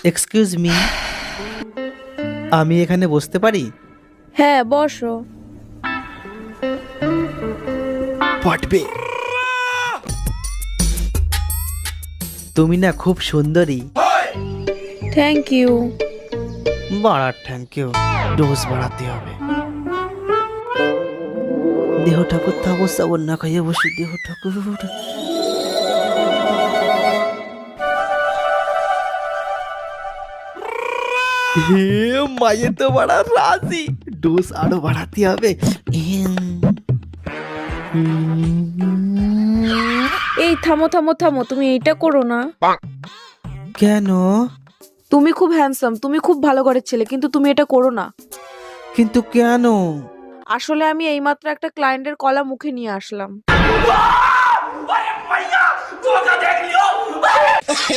Excuse me, আমি এখানে বসতে পারি? হ্যাঁ, বসো। পটবে, তুমি না খুব সুন্দরী। Thank you. বাড়ার থ্যাংক ইউ, ডোজ বাড়াতে হবে। দেহ ঠাকুর থাকো, সাবন না খাইয়ে বসি। দেহ ঠাকুর, হে মায়ে তো বাড়া রাজি, ডোজ আরো বাড়াতে হবে। এই থামো থামো থামো, তুমি এইটা করো না। কেন? তুমি খুব হ্যান্ডসাম, তুমি খুব ভালো ঘরের ছেলে, কিন্তু তুমি এটা করো না। কিন্তু কেন? আসলে আমি এইমাত্র একটা ক্লায়েন্টের কলা মুখে নিয়ে আসলাম।